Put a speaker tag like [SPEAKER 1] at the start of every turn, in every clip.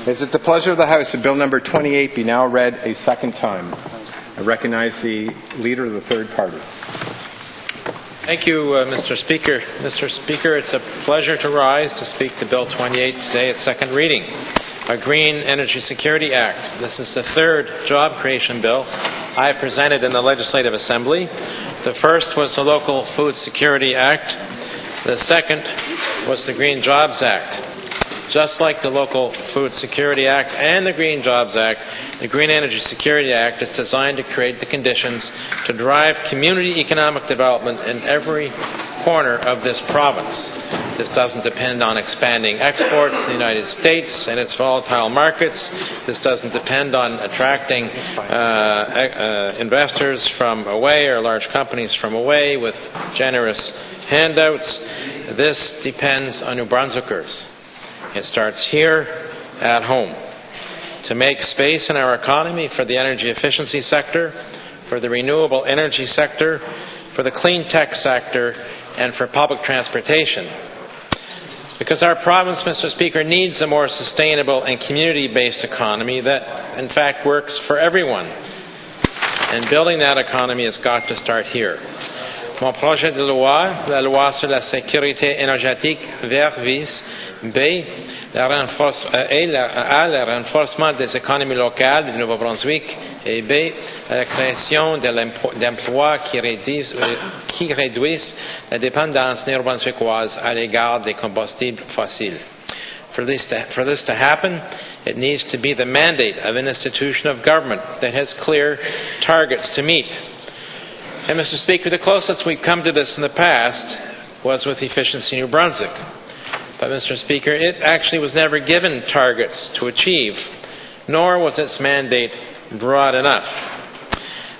[SPEAKER 1] Is it the pleasure of the House that Bill number 28 be now read a second time? I recognize the Leader of the Third Party.
[SPEAKER 2] Thank you, Mr. Speaker. Mr. Speaker, it's a pleasure to rise to speak to Bill 28 today at second reading, our Green Energy Security Act. This is the third job creation bill I have presented in the Legislative Assembly. The first was the Local Food Security Act. The second was the Green Jobs Act. Just like the Local Food Security Act and the Green Jobs Act, the Green Energy Security Act is designed to create the conditions to drive community economic development in every corner of this province. This doesn't depend on expanding exports to the United States and its volatile markets. This doesn't depend on attracting investors from away or large companies from away with generous handouts. This depends on New Brunswickers. It starts here at home. To make space in our economy for the energy efficiency sector, for the renewable energy sector, for the clean tech sector, and for public transportation. Because our province, Mr. Speaker, needs a more sustainable and community-based economy that, in fact, works for everyone. And building that economy has got to start here. Mon projet de loi, la loi sur la sécurité énergétique verte, vise B. le renforcement des économies locales du Nouveau-Brunswick et B. la création d'emplois qui réduisent la dépendance néo-brunswickoise à l'égard des combustibles fossiles. For this to happen, it needs to be the mandate of an institution of government that has clear targets to meet. And, Mr. Speaker, the closest we've come to this in the past was with Efficiency New Brunswick. But, Mr. Speaker, it actually was never given targets to achieve, nor was its mandate broad enough.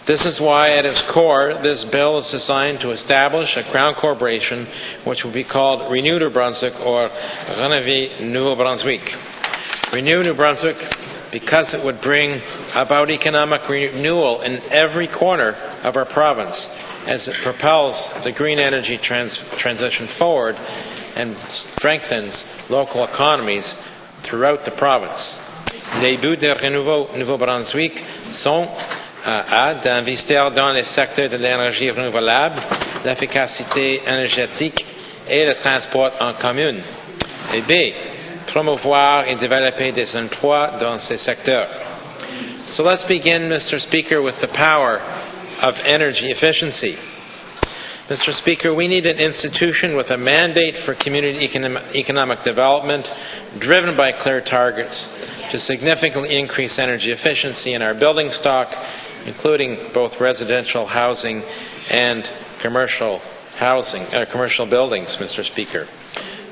[SPEAKER 2] This is why, at its core, this bill is designed to establish a Crown corporation which will be called Renew New Brunswick or Rénover Nouveau-Brunswick. Renew New Brunswick because it would bring about economic renewal in every corner of our province as it propels the green energy transition forward and strengthens local economies throughout the province. Les buts de Renouveau Nouveau-Brunswick sont A. d'investir dans les secteurs de l'énergie renouvelable, l'efficacité énergétique et le transport en commun. Et B. promouvoir et développer des emplois dans ces secteurs. So let's begin, Mr. Speaker, with the power of energy efficiency. Mr. Speaker, we need an institution with a mandate for community economic development driven by clear targets to significantly increase energy efficiency in our building stock, including both residential housing and commercial buildings, Mr. Speaker.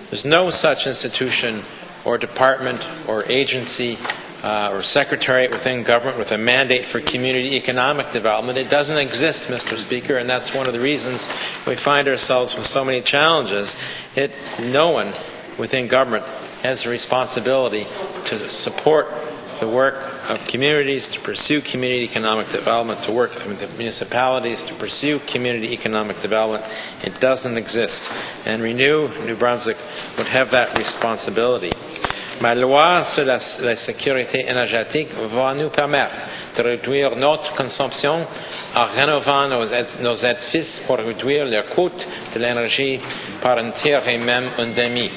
[SPEAKER 2] There's no such institution or department or agency or secretariat within government with a mandate for community economic development. It doesn't exist, Mr. Speaker, and that's one of the reasons we find ourselves with so many challenges. No one within government has the responsibility to support the work of communities, to pursue community economic development, to work with the municipalities, to pursue community economic development. It doesn't exist. And Renew New Brunswick would have that responsibility. Ma loi sur la sécurité énergétique va nous permettre de réduire notre consommation en rénovant nos édifices pour réduire le coût de l'énergie par un tiers et même un demi.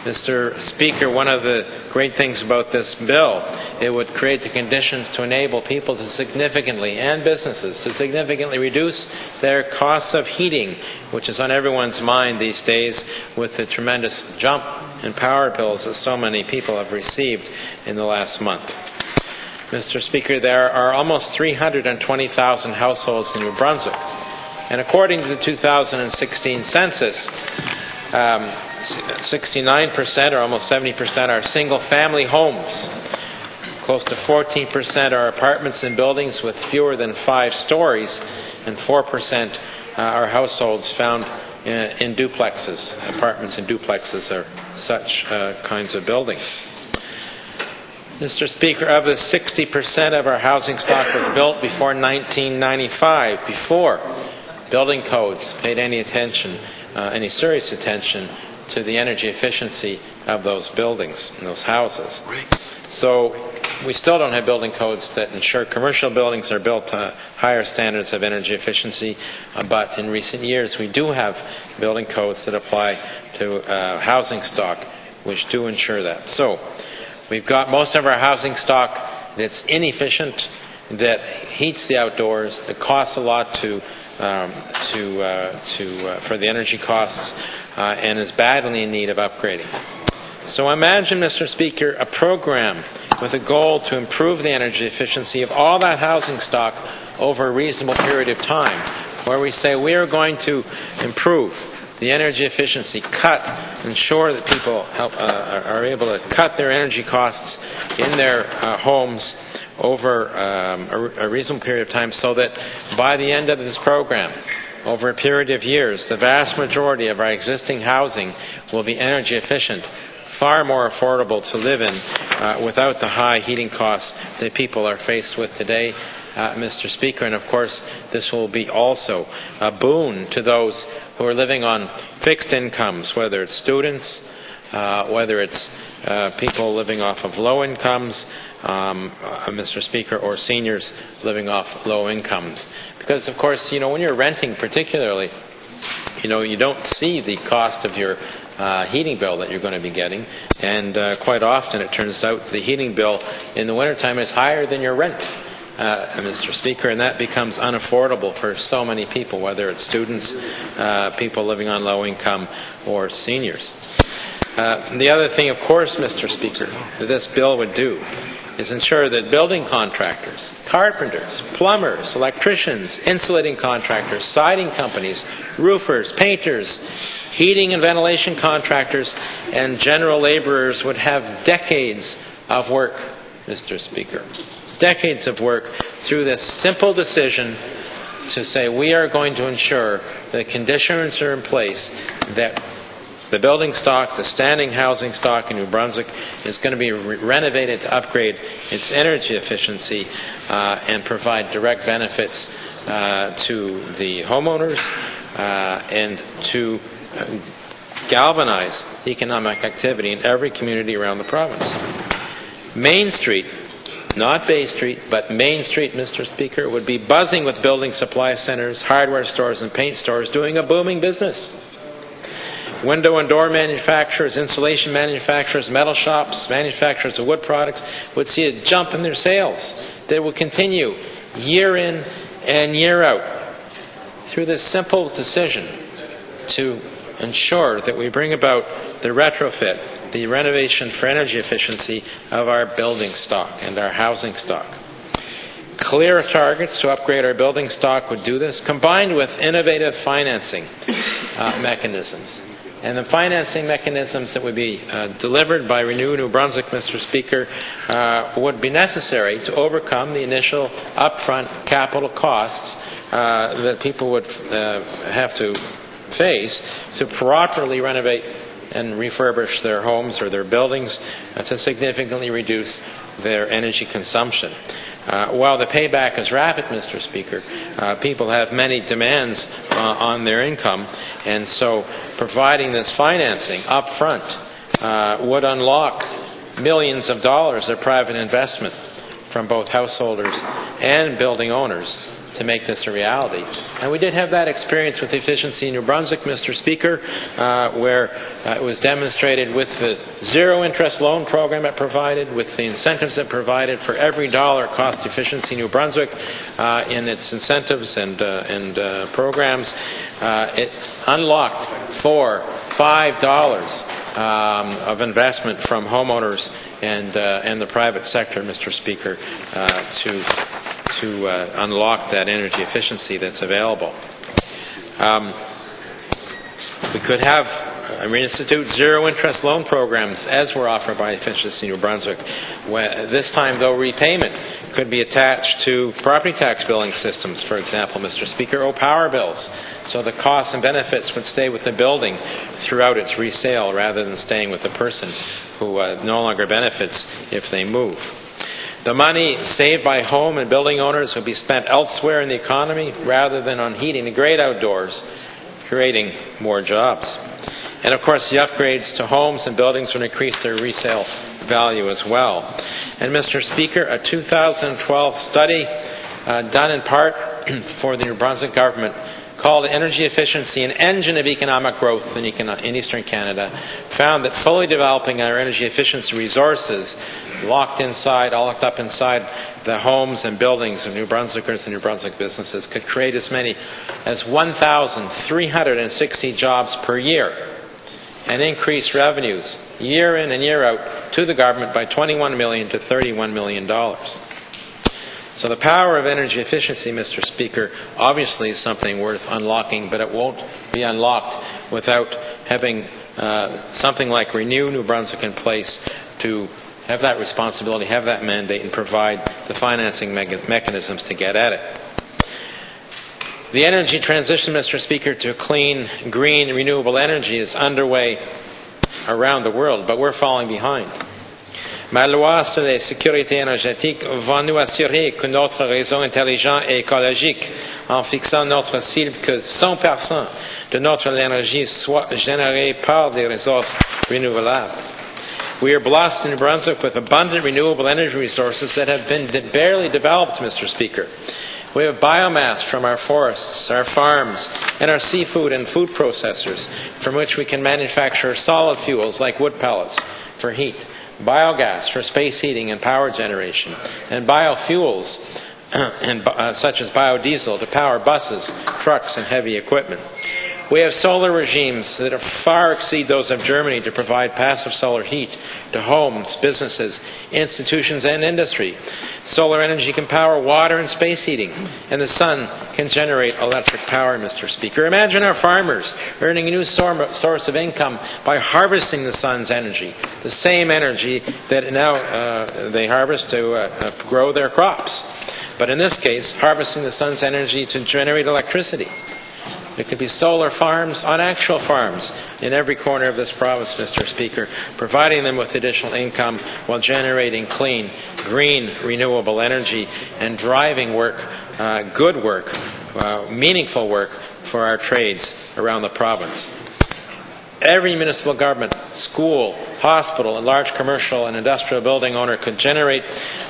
[SPEAKER 2] Mr. Speaker, one of the great things about this bill, it would create the conditions to enable people to significantly, and businesses, to significantly reduce their costs of heating, which is on everyone's mind these days with the tremendous jump in power bills that so many people have received in the last month. Mr. Speaker, there are almost 320,000 households in New Brunswick, and according to the 2016 census, 69% or almost 70% are single-family homes. Close to 14% are apartments and buildings with fewer than 5 stories, and 4% are households found in duplexes. Apartments and duplexes are such kinds of buildings. Mr. Speaker, of the 60% of our housing stock was built before 1995, before building codes paid any serious attention to the energy efficiency of those buildings and those houses. So we still don't have building codes that ensure commercial buildings are built to higher standards of energy efficiency, but in recent years we do have building codes that apply to housing stock which do ensure that. So we've got most of our housing stock that's inefficient, that heats the outdoors, that costs a lot for the energy costs, and is badly in need of upgrading. So imagine, Mr. Speaker, a program with a goal to improve the energy efficiency of all that housing stock over a reasonable period of time, where we say we are going to improve the energy efficiency, ensure that people are able to cut their energy costs in their homes over a reasonable period of time, so that by the end of this program, over a period of years, the vast majority of our existing housing will be energy efficient, far more affordable to live in without the high heating costs that people are faced with today, Mr. Speaker. And of course, this will be also a boon to those who are living on fixed incomes, whether it's students, whether it's people living off of low incomes, Mr. Speaker, or seniors living off low incomes. Because, of course, when you're renting particularly, you don't see the cost of your heating bill that you're going to be getting, and quite often it turns out the heating bill in the wintertime is higher than your rent, Mr. Speaker, and that becomes unaffordable for so many people, whether it's students, people living on low income, or seniors. The other thing, of course, Mr. Speaker, that this bill would do is ensure that building contractors, carpenters, plumbers, electricians, insulating contractors, siding companies, roofers, painters, heating and ventilation contractors, and general laborers would have decades of work, Mr. Speaker. Decades of work through this simple decision to say we are going to ensure that conditions are in place that the building stock, the standing housing stock in New Brunswick is going to be renovated to upgrade its energy efficiency and provide direct benefits to the homeowners and to galvanize economic activity in every community around the province. Main Street, not Bay Street, but Main Street, Mr. Speaker, would be buzzing with building supply centers, hardware stores, and paint stores doing a booming business. Window and door manufacturers, insulation manufacturers, metal shops, manufacturers of wood products would see a jump in their sales that will continue year in and year out through this simple decision to ensure that we bring about the retrofit, the renovation for energy efficiency of our building stock and our housing stock. Clear targets to upgrade our building stock would do this, combined with innovative financing mechanisms. And the financing mechanisms that would be delivered by Renew New Brunswick, Mr. Speaker, would be necessary to overcome the initial upfront capital costs that people would have to face to properly renovate and refurbish their homes or their buildings to significantly reduce their energy consumption. While the payback is rapid, Mr. Speaker, people have many demands on their income, and so providing this financing up front would unlock millions of dollars of private investment from both householders and building owners to make this a reality. And we did have that experience with Efficiency in New Brunswick, Mr. Speaker, where it was demonstrated with the zero-interest loan program it provided, with the incentives it provided for every dollar cost Efficiency New Brunswick in its incentives and programs. It unlocked $5 of investment from homeowners and the private sector, Mr. Speaker, to unlock that energy efficiency that's available. We could have reinstitute zero-interest loan programs as were offered by Efficiency New Brunswick. This time, though, repayment could be attached to property tax billing systems, for example, Mr. Speaker, or power bills. So the costs and benefits would stay with the building throughout its resale rather than staying with the person who no longer benefits if they move. The money saved by home and building owners would be spent elsewhere in the economy rather than on heating the great outdoors, creating more jobs. And of course, the upgrades to homes and buildings would increase their resale value as well. And Mr. Speaker, a 2012 study done in part for the New Brunswick government called Energy Efficiency, an Engine of Economic Growth in Eastern Canada, found that fully developing our energy efficiency resources locked up inside the homes and buildings of New Brunswickers and New Brunswick businesses could create as many as 1,360 jobs per year and increase revenues year in and year out to the government by $21 million to $31 million. So the power of energy efficiency, Mr. Speaker, obviously is something worth unlocking, but it won't be unlocked without having something like Renew New Brunswick in place to have that responsibility, have that mandate, and provide the financing mechanisms to get at it. The energy transition, Mr. Speaker, to clean, green, renewable energy is underway around the world, but we're falling behind. Ma loi sur la sécurité énergétique va nous assurer que notre réseau intelligent et écologique, en fixant notre cible que 100% de notre énergie soit générée par des ressources renouvelables. We are blessed in New Brunswick with abundant renewable energy resources that have been barely developed, Mr. Speaker. We have biomass from our forests, our farms, and our seafood and food processors, from which we can manufacture solid fuels like wood pellets for heat, biogas for space heating and power generation, and biofuels such as biodiesel to power buses, trucks, and heavy equipment. We have solar regimes that far exceed those of Germany to provide passive solar heat to homes, businesses, institutions, and industry. Solar energy can power water and space heating, and the sun can generate electric power, Mr. Speaker. Imagine our farmers earning a new source of income by harvesting the sun's energy, the same energy that now they harvest to grow their crops. But in this case, harvesting the sun's energy to generate electricity. It could be solar farms on actual farms in every corner of this province, Mr. Speaker, providing them with additional income while generating clean, green, renewable energy and driving work, good work, meaningful work for our trades around the province. Every municipal government, school, hospital, and large commercial and industrial building owner could generate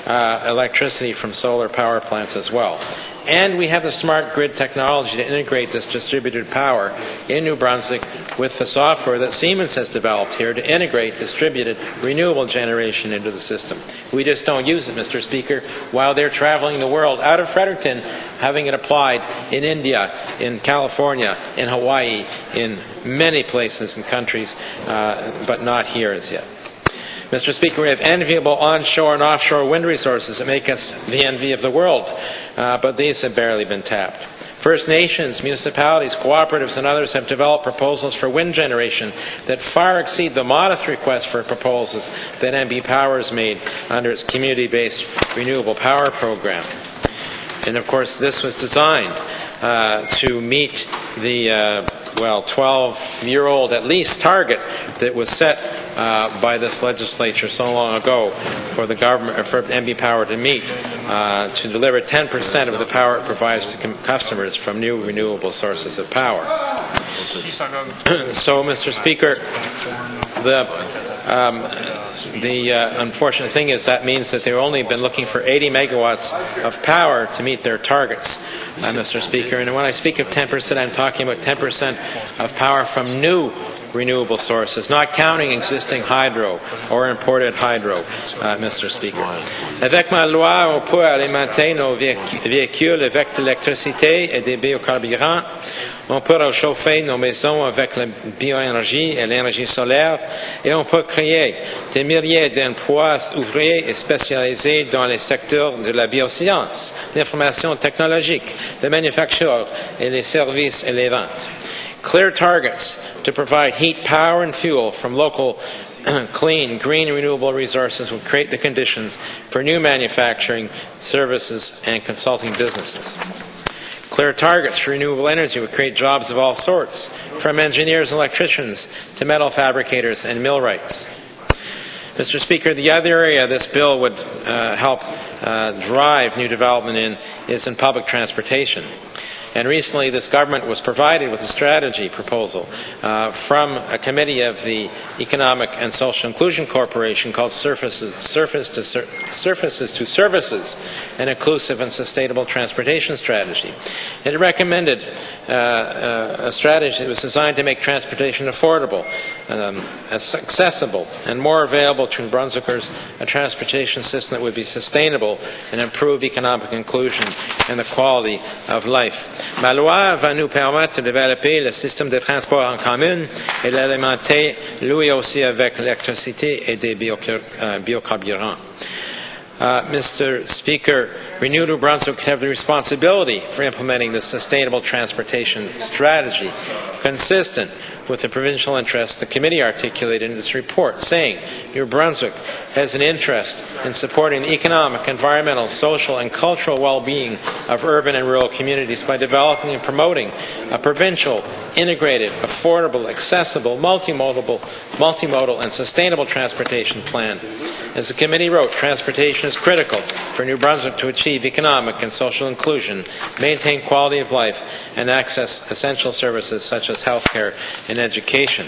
[SPEAKER 2] electricity from solar power plants as well. And we have the smart grid technology to integrate this distributed power in New Brunswick with the software that Siemens has developed here to integrate distributed renewable generation into the system. We just don't use it, Mr. Speaker, while they're traveling the world out of Fredericton, having it applied in India, in California, in Hawaii, in many places and countries, but not here as yet. Mr. Speaker, we have enviable onshore and offshore wind resources that make us the envy of the world, but these have barely been tapped. First Nations, municipalities, cooperatives, and others have developed proposals for wind generation that far exceed the modest requests for proposals that NB Power has made under its community-based renewable power program. And of course, this was designed to meet the 12-year-old at least target that was set by this legislature so long ago for the government, for NB Power to meet, to deliver 10% of the power it provides to customers from new renewable sources of power. So, Mr. Speaker, the unfortunate thing is that means that they've only been looking for 80 megawatts of power to meet their targets, Mr. Speaker. And when I speak of 10%, I'm talking about 10% of power from new renewable sources, not counting existing hydro or imported hydro, Mr. Speaker. Avec ma loi, on peut alimenter nos véhicules avec de l'électricité et des biocarburants. On peut réchauffer nos maisons avec la bioénergie et l'énergie solaire, et on peut créer des milliers d'emplois ouvriers et spécialisés dans les secteurs de la bioscience, l'information technologique, la manufacture et les services et les ventes. Clear targets to provide heat, power, and fuel from local clean, green, renewable resources will create the conditions for new manufacturing, services, and consulting businesses. Clear targets for renewable energy would create jobs of all sorts, from engineers and electricians to metal fabricators and millwrights. Mr. Speaker, the other area this bill would help drive new development in is in public transportation. And recently, this government was provided with a strategy proposal from a committee of the Economic and Social Inclusion Corporation called Surfaces to Services, an inclusive and sustainable transportation strategy. It recommended a strategy that was designed to make transportation affordable, accessible, and more available to New Brunswickers, a transportation system that would be sustainable and improve economic inclusion and the quality of life. Ma loi va nous permettre de développer le système de transport en commun et l'alimenter lui aussi avec l'électricité et des biocarburants. Mr. Speaker, Renew New Brunswick have the responsibility for implementing the sustainable transportation strategy consistent with the provincial interests the committee articulated in this report, saying New Brunswick has an interest in supporting the economic, environmental, social, and cultural well-being of urban and rural communities by developing and promoting a provincial, integrated, affordable, accessible, multimodal, and sustainable transportation plan. As the committee wrote, transportation is critical for New Brunswick to achieve economic and social inclusion, maintain quality of life, and access essential services such as health care and education.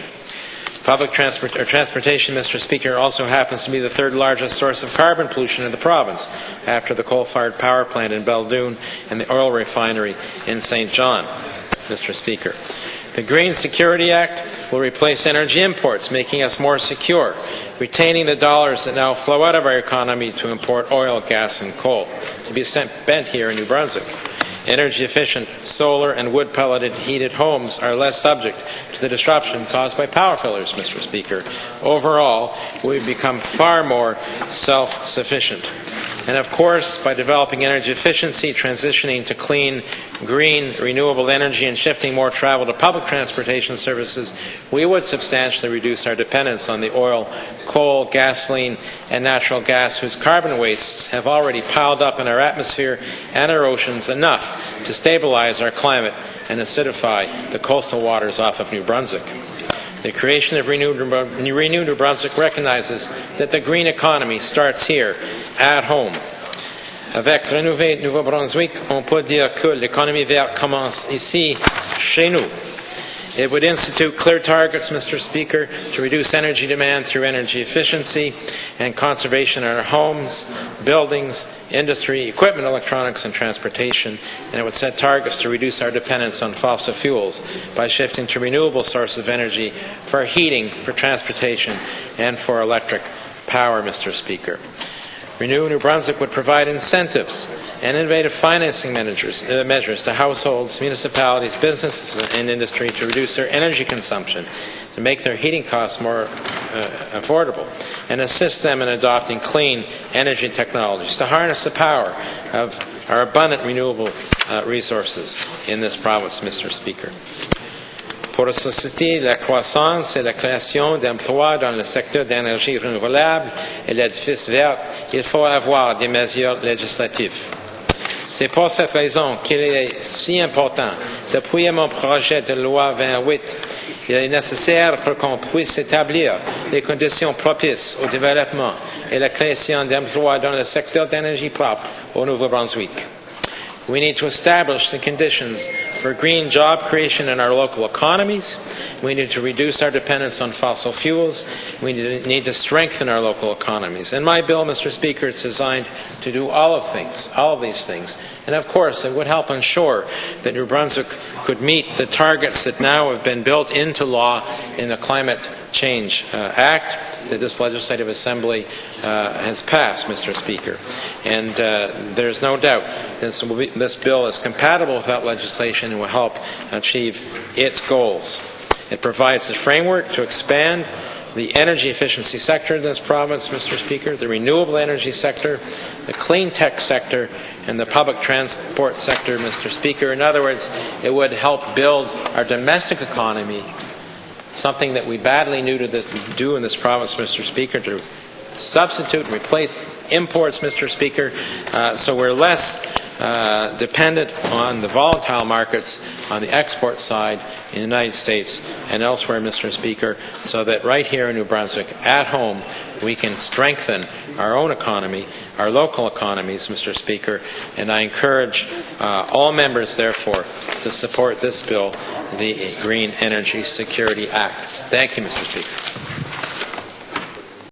[SPEAKER 2] Public transportation, Mr. Speaker, also happens to be the third largest source of carbon pollution in the province, after the coal-fired power plant in Beldoon and the oil refinery in St. John, Mr. Speaker. The Green Security Act will replace energy imports, making us more secure, retaining the dollars that now flow out of our economy to import oil, gas, and coal, to be spent here in New Brunswick. Energy-efficient solar and wood-pelleted heated homes are less subject to the disruption caused by power failures, Mr. Speaker. Overall, we've become far more self-sufficient. And of course, by developing energy efficiency, transitioning to clean, green, renewable energy, and shifting more travel to public transportation services, we would substantially reduce our dependence on the oil, coal, gasoline, and natural gas, whose carbon wastes have already piled up in our atmosphere and our oceans enough to stabilize our climate and acidify the coastal waters off of New Brunswick. The creation of Renew New Brunswick recognizes that the green economy starts here, at home. Avec Rénover Nouveau-Brunswick, on peut dire que l'économie verte commence ici, chez nous. It would institute clear targets, Mr. Speaker, to reduce energy demand through energy efficiency and conservation in our homes, buildings, industry, equipment, electronics, and transportation. And it would set targets to reduce our dependence on fossil fuels by shifting to renewable sources of energy for heating, for transportation, and for electric power, Mr. Speaker. Renew New Brunswick would provide incentives and innovative financing measures to households, municipalities, businesses, and industry to reduce their energy consumption, to make their heating costs more affordable, and assist them in adopting clean energy technologies to harness the power of our abundant renewable resources in this province, Mr. Speaker. Pour susciter la croissance et la création d'emplois dans le secteur d'énergie renouvelable et l'édifice vert, il faut avoir des mesures législatives. C'est pour cette raison qu'il est si important d'appuyer mon projet de loi 28. Il est nécessaire pour qu'on puisse établir les conditions propices au développement et la création d'emplois dans le secteur d'énergie propre au Nouveau-Brunswick. We need to establish the conditions for green job creation in our local economies. We need to reduce our dependence on fossil fuels. We need to strengthen our local economies. And my bill, Mr. Speaker, is designed to do all of these things. And of course, it would help ensure that New Brunswick could meet the targets that now have been built into law in the Climate Change Act that this Legislative Assembly has passed, Mr. Speaker. And there's no doubt this bill is compatible with that legislation and will help achieve its goals. It provides the framework to expand the energy efficiency sector in this province, Mr. Speaker, the renewable energy sector, the clean tech sector, and the public transport sector, Mr. Speaker. In other words, it would help build our domestic economy, something that we badly need to do in this province, Mr. Speaker, to substitute and replace imports, Mr. Speaker, so we're less dependent on the volatile markets on the export side in the United States and elsewhere, Mr. Speaker, so that right here in New Brunswick, at home, we can strengthen our own economy, our local economies, Mr. Speaker, and I encourage all members, therefore, to support this bill, the Green Energy Security Act. Thank you, Mr. Speaker.